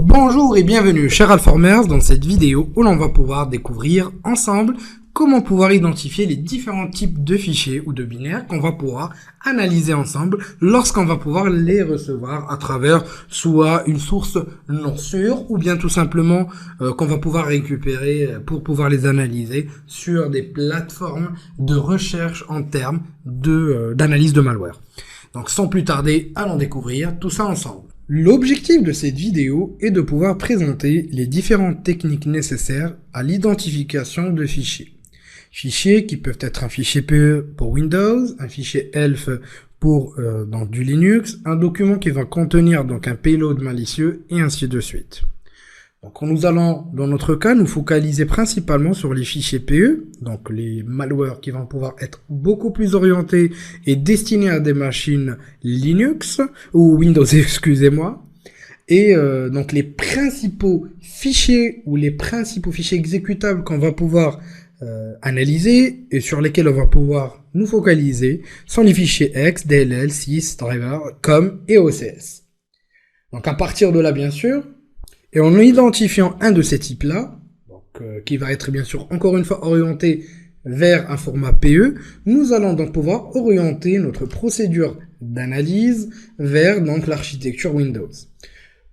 Bonjour et bienvenue chers Alformers dans cette vidéo où l'on va pouvoir découvrir ensemble comment pouvoir identifier les différents types de fichiers ou de binaires qu'on va pouvoir analyser ensemble lorsqu'on va pouvoir les recevoir à travers soit une source non sûre ou bien tout simplement qu'on va pouvoir récupérer pour pouvoir les analyser sur des plateformes de recherche en termes d'analyse de malware. Donc sans plus tarder, allons découvrir tout ça ensemble. L'objectif de cette vidéo est de pouvoir présenter les différentes techniques nécessaires à l'identification de fichiers. Fichiers qui peuvent être un fichier PE pour Windows, un fichier ELF pour donc du Linux, un document qui va contenir donc un payload malicieux et ainsi de suite. Donc nous allons, dans notre cas, nous focaliser principalement sur les fichiers PE, donc les malwares qui vont pouvoir être beaucoup plus orientés et destinés à des machines Linux, ou Windows, excusez-moi. Et donc les principaux fichiers ou les principaux fichiers exécutables qu'on va pouvoir analyser et sur lesquels on va pouvoir nous focaliser sont les fichiers X, DLL, sys, driver, COM et OCS. Donc à partir de là, bien sûr, et en identifiant un de ces types-là, qui va être bien sûr encore une fois orienté vers un format PE, nous allons donc pouvoir orienter notre procédure d'analyse vers donc l'architecture Windows.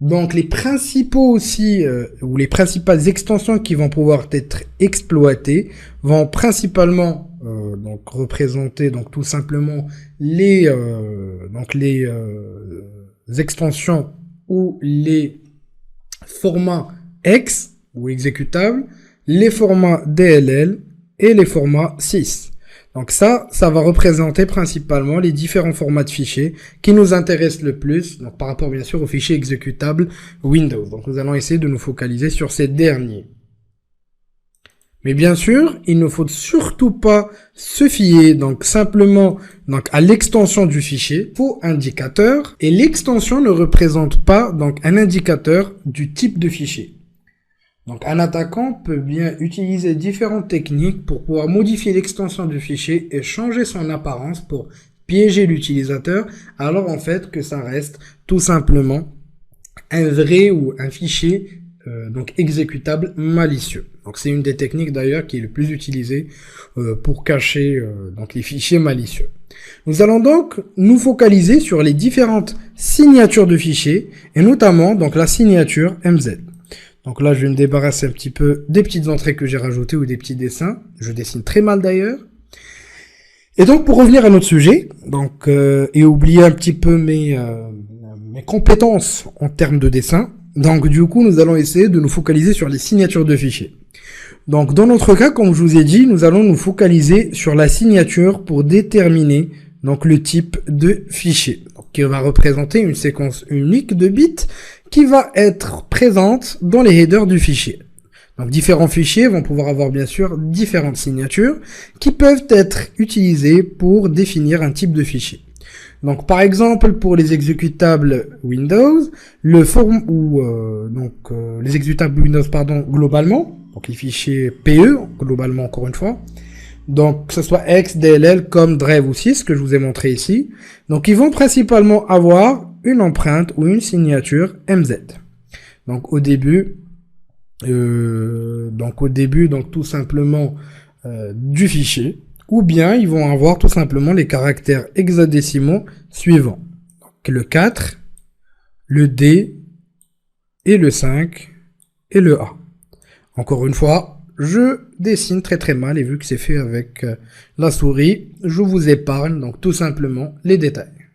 Donc les principaux aussi, ou les principales extensions qui vont pouvoir être exploitées vont principalement donc représenter donc tout simplement les extensions ou les formats X ou exécutables, les formats DLL et les formats sys. Donc ça va représenter principalement les différents formats de fichiers qui nous intéressent le plus, donc par rapport bien sûr aux fichiers exécutables Windows. Donc nous allons essayer de nous focaliser sur ces derniers. Mais bien sûr, il ne faut surtout pas se fier donc simplement donc à l'extension du fichier, faux indicateur, et l'extension ne représente pas donc un indicateur du type de fichier. Donc un attaquant peut bien utiliser différentes techniques pour pouvoir modifier l'extension du fichier et changer son apparence pour piéger l'utilisateur, alors en fait que ça reste tout simplement un vrai ou un fichier donc exécutable malicieux. Donc c'est une des techniques d'ailleurs qui est le plus utilisée pour cacher donc les fichiers malicieux. Nous allons donc nous focaliser sur les différentes signatures de fichiers et notamment donc la signature MZ. Donc là je vais me débarrasser un petit peu des petites entrées que j'ai rajoutées ou des petits dessins. Je dessine très mal d'ailleurs. Et donc pour revenir à notre sujet, donc et oublier un petit peu mes compétences en termes de dessin. Donc du coup, nous allons essayer de nous focaliser sur les signatures de fichiers. Donc dans notre cas, comme je vous ai dit, nous allons nous focaliser sur la signature pour déterminer donc le type de fichier, donc, qui va représenter une séquence unique de bits qui va être présente dans les headers du fichier. Donc différents fichiers vont pouvoir avoir bien sûr différentes signatures qui peuvent être utilisées pour définir un type de fichier. Donc par exemple pour les exécutables Windows, les exécutables Windows globalement, donc les fichiers PE globalement encore une fois, donc que ce soit X, DLL, COM, Drive ou sys que je vous ai montré ici, donc ils vont principalement avoir une empreinte ou une signature MZ. Donc au début tout simplement du fichier. Ou bien ils vont avoir tout simplement les caractères hexadécimaux suivants. Donc le 4, le D, et le 5, et le A. Encore une fois, je dessine très très mal, et vu que c'est fait avec la souris, je vous épargne donc tout simplement les détails.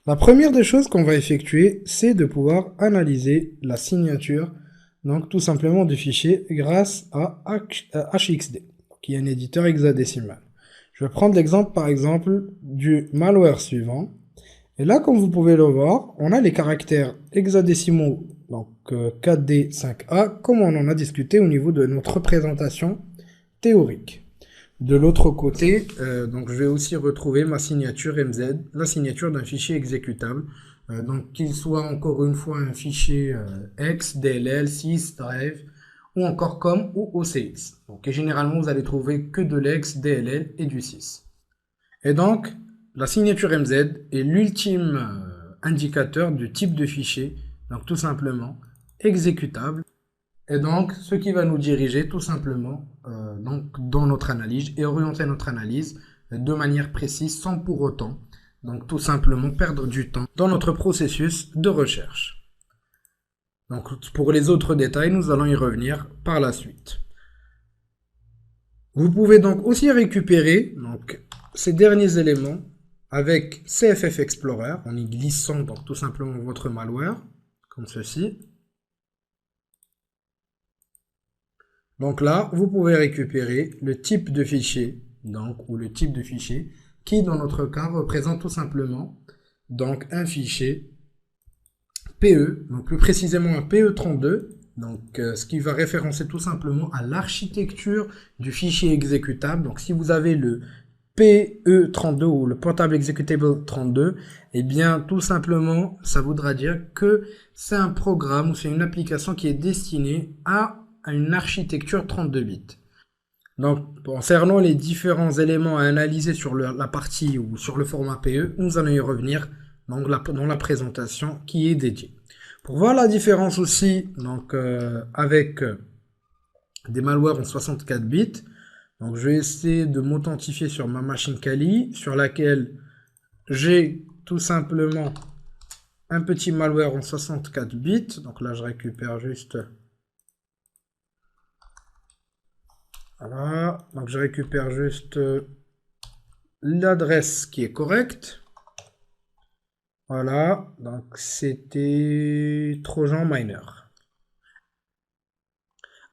La première des choses qu'on va effectuer, c'est de pouvoir analyser la signature, donc tout simplement du fichier grâce à HXD. Qui est un éditeur hexadécimal. Je vais prendre l'exemple par exemple du malware suivant. Et là, comme vous pouvez le voir, on a les caractères hexadécimaux, donc 4D, 5A, comme on en a discuté au niveau de notre représentation théorique. De l'autre côté, donc je vais aussi retrouver ma signature MZ, la signature d'un fichier exécutable. Donc qu'il soit encore une fois un fichier X, DLL, sys, drive, ou encore COM ou OCX. Donc, et généralement, vous allez trouver que de l'X, DLL et du sys. Et donc, la signature MZ est l'ultime indicateur du type de fichier, donc tout simplement exécutable. Et donc, ce qui va nous diriger tout simplement donc, dans notre analyse et orienter notre analyse de manière précise sans pour autant, donc tout simplement perdre du temps dans notre processus de recherche. Donc, pour les autres détails, nous allons y revenir par la suite. Vous pouvez donc aussi récupérer donc, ces derniers éléments avec CFF Explorer en y glissant donc, tout simplement votre malware, comme ceci. Donc là, vous pouvez récupérer le type de fichier, donc, ou le type de fichier, qui dans notre cas représente tout simplement donc, un fichier PE, donc plus précisément un PE32, donc ce qui va référencer tout simplement à l'architecture du fichier exécutable. Donc si vous avez le PE32 ou le Portable Executable 32, eh bien tout simplement ça voudra dire que c'est un programme ou c'est une application qui est destinée à une architecture 32 bits. Donc concernant les différents éléments à analyser sur la partie ou sur le format PE, nous allons y revenir donc dans la présentation qui est dédiée. Pour voir la différence aussi donc avec des malwares en 64 bits, donc je vais essayer de m'authentifier sur ma machine Kali sur laquelle j'ai tout simplement un petit malware en 64 bits. Donc là je récupère juste voilà, donc je récupère juste l'adresse qui est correcte. Voilà, donc c'était Trojan Miner.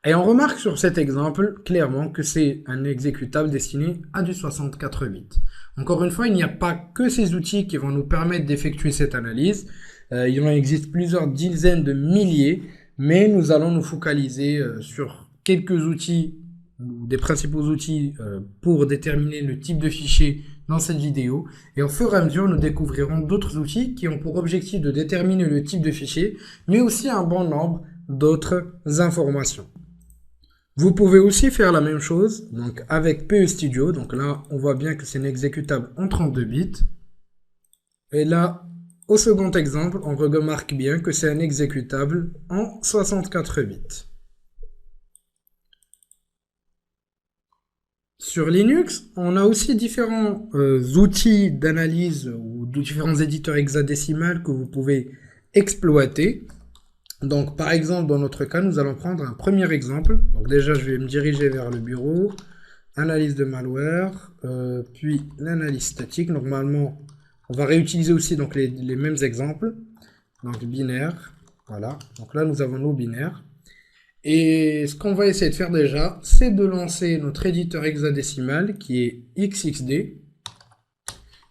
Et on remarque sur cet exemple clairement que c'est un exécutable destiné à du 64 bits. Encore une fois, il n'y a pas que ces outils qui vont nous permettre d'effectuer cette analyse. Il en existe plusieurs dizaines de milliers, mais nous allons nous focaliser sur quelques outils, des principaux outils pour déterminer le type de fichier dans cette vidéo. Et au fur et à mesure, nous découvrirons d'autres outils qui ont pour objectif de déterminer le type de fichier, mais aussi un bon nombre d'autres informations. Vous pouvez aussi faire la même chose donc avec PE Studio. Donc là, on voit bien que c'est un exécutable en 32 bits. Et là, au second exemple, on remarque bien que c'est un exécutable en 64 bits. Sur Linux, on a aussi différents outils d'analyse ou différents éditeurs hexadécimales que vous pouvez exploiter. Donc, par exemple, dans notre cas, nous allons prendre un premier exemple. Donc, déjà, je vais me diriger vers le bureau, analyse de malware, puis l'analyse statique. Normalement, on va réutiliser aussi donc les mêmes exemples. Donc, binaire, voilà. Donc là, nous avons nos binaires. Et ce qu'on va essayer de faire déjà, c'est de lancer notre éditeur hexadécimal qui est XXD.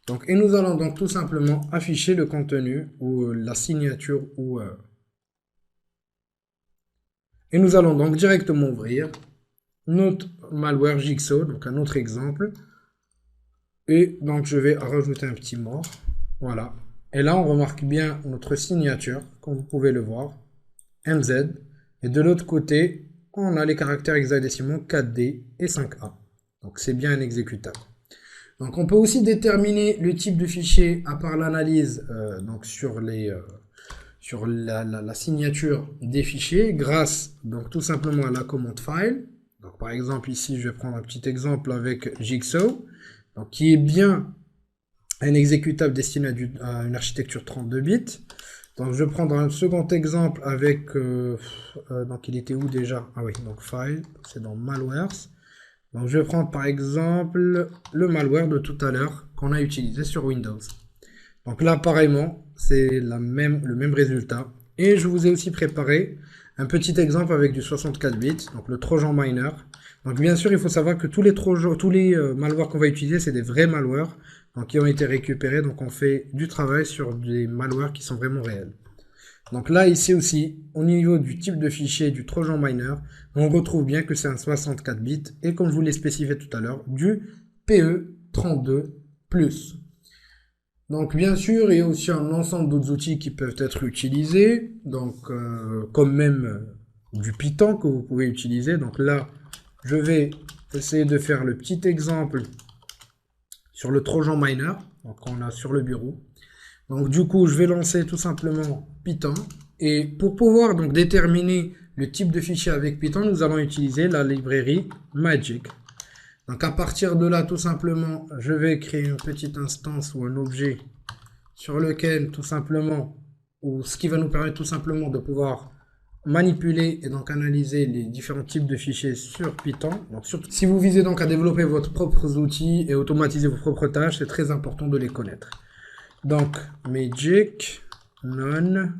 Donc, et nous allons donc tout simplement afficher le contenu ou la signature ou et nous allons donc directement ouvrir notre malware Jigsaw, donc un autre exemple. Et donc je vais rajouter un petit mort. Voilà. Et là on remarque bien notre signature, comme vous pouvez le voir. MZ. Et de l'autre côté, on a les caractères hexadécimaux 4D et 5A. Donc c'est bien un exécutable. Donc on peut aussi déterminer le type de fichier à part l'analyse donc sur la signature des fichiers grâce donc tout simplement à la commande file. Donc par exemple ici je vais prendre un petit exemple avec Jigsaw, donc qui est bien un exécutable destiné à une architecture 32 bits. Donc je vais prendre un second exemple avec donc il était où déjà? Ah oui, donc file, c'est dans malwares. Donc je vais prendre par exemple le malware de tout à l'heure qu'on a utilisé sur Windows. Donc là pareillement c'est le même résultat. Et je vous ai aussi préparé un petit exemple avec du 64 bits, donc le Trojan Miner. Donc bien sûr il faut savoir que tous les malwares qu'on va utiliser c'est des vrais malwares donc, qui ont été récupérés. Donc on fait du travail sur des malwares qui sont vraiment réels. Donc là ici aussi au niveau du type de fichier du Trojan Miner, on retrouve bien que c'est un 64 bits et comme je vous l'ai spécifié tout à l'heure du PE32+. Donc bien sûr, il y a aussi un ensemble d'autres outils qui peuvent être utilisés, donc comme même du Python que vous pouvez utiliser. Donc là, je vais essayer de faire le petit exemple sur le Trojan Miner, donc on a sur le bureau. Donc du coup, je vais lancer tout simplement Python Et pour pouvoir donc déterminer le type de fichier avec Python, nous allons utiliser la librairie Magic. Donc à partir de là, tout simplement, je vais créer une petite instance ou un objet sur lequel tout simplement, ou ce qui va nous permettre tout simplement de pouvoir manipuler et donc analyser les différents types de fichiers sur Python. Donc surtout, si vous visez donc à développer vos propres outils et automatiser vos propres tâches, c'est très important de les connaître. Donc Magic, none.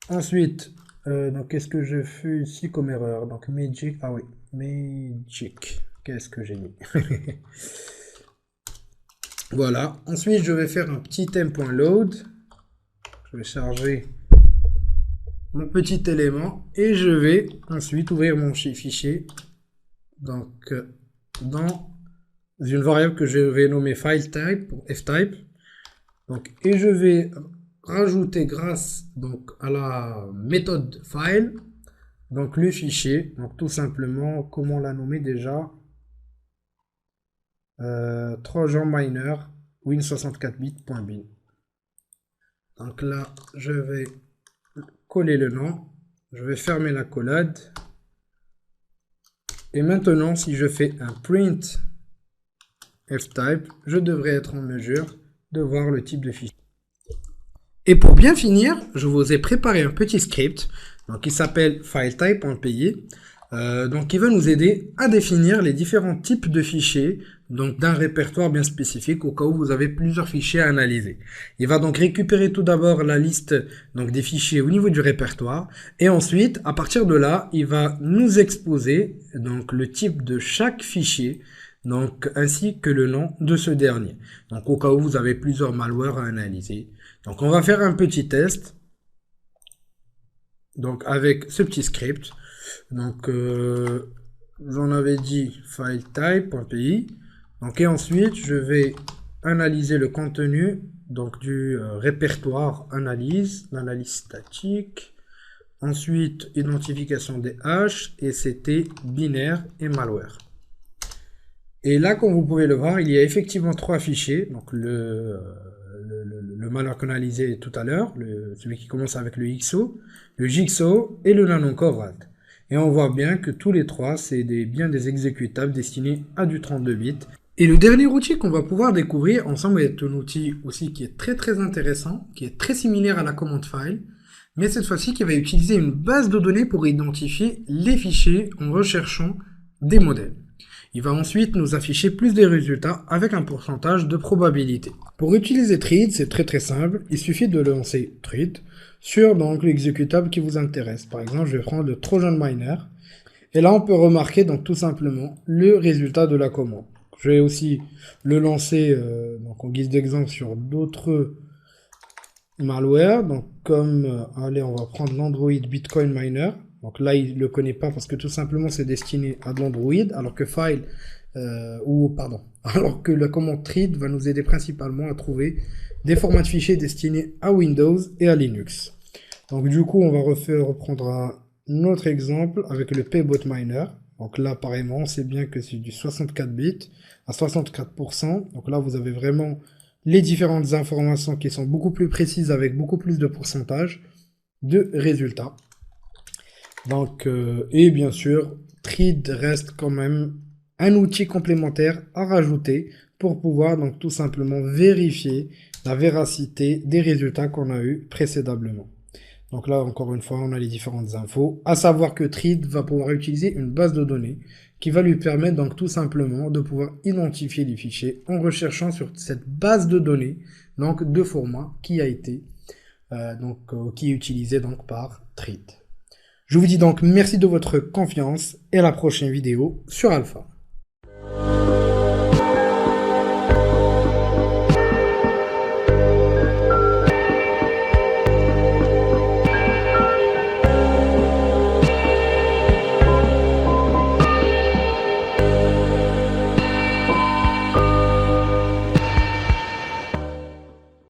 Ensuite, donc qu'est-ce que je fais ici comme erreur? Donc Magic, ah oui, Magic. Qu'est-ce que j'ai mis? Voilà. Ensuite, je vais faire un petit theme.load. Je vais charger mon petit élément et je vais ensuite ouvrir mon fichier. Donc, dans une variable que je vais nommer fileType pour ftype. Donc, et je vais rajouter grâce donc à la méthode file donc le fichier. Donc tout simplement, comment la nommer déjà? Trojan miner win64bit.bin. Donc là, je vais coller le nom. Je vais fermer la collade. Et maintenant, si je fais un print ftype, je devrais être en mesure de voir le type de fichier. Et pour bien finir, je vous ai préparé un petit script donc, qui s'appelle filetype.py. Donc qui va nous aider à définir les différents types de fichiers donc d'un répertoire bien spécifique au cas où vous avez plusieurs fichiers à analyser. Il va donc récupérer tout d'abord la liste donc des fichiers au niveau du répertoire et ensuite à partir de là il va nous exposer donc le type de chaque fichier donc ainsi que le nom de ce dernier. Donc au cas où vous avez plusieurs malwares à analyser. Donc on va faire un petit test donc avec ce petit script. Donc, j'en avais dit filetype.py. Donc, et ensuite, je vais analyser le contenu donc du répertoire analyse, l'analyse statique. Ensuite, identification des hashes et c'était binaire et malware. Et là, comme vous pouvez le voir, il y a effectivement trois fichiers. Donc, le malware qu'on a analysé tout à l'heure, celui qui commence avec le XO, le Jigsaw et le Nanocore RAD. Et on voit bien que tous les trois, c'est bien des exécutables destinés à du 32 bits. Et le dernier outil qu'on va pouvoir découvrir ensemble est un outil aussi qui est très intéressant, qui est très similaire à la command file, mais cette fois-ci qui va utiliser une base de données pour identifier les fichiers en recherchant des modèles. Il va ensuite nous afficher plus des résultats avec un pourcentage de probabilité. Pour utiliser Thread, c'est très simple, il suffit de lancer Thread sur donc l'exécutable qui vous intéresse. Par exemple, je vais prendre le Trojan Miner. Et là, on peut remarquer donc tout simplement le résultat de la commande. Je vais aussi le lancer donc en guise d'exemple sur d'autres malwares. Donc comme, allez, on va prendre l'Android Bitcoin Miner. Donc là, il ne le connaît pas parce que tout simplement c'est destiné à de l'Android, alors que alors que la commande Thread va nous aider principalement à trouver des formats de fichiers destinés à Windows et à Linux. Donc du coup, on va reprendre un autre exemple avec le Pbot Miner. Donc là, pareillement, on sait bien que c'est du 64 bits à 64%. Donc là, vous avez vraiment les différentes informations qui sont beaucoup plus précises avec beaucoup plus de pourcentage de résultats. Donc, et bien sûr, Thread reste quand même un outil complémentaire à rajouter pour pouvoir donc tout simplement vérifier la véracité des résultats qu'on a eu précédemment. Donc là, encore une fois, on a les différentes infos. À savoir que Thread va pouvoir utiliser une base de données qui va lui permettre donc tout simplement de pouvoir identifier les fichiers en recherchant sur cette base de données donc de format qui a été qui est utilisé donc par Thread. Je vous dis donc merci de votre confiance et à la prochaine vidéo sur Alpha.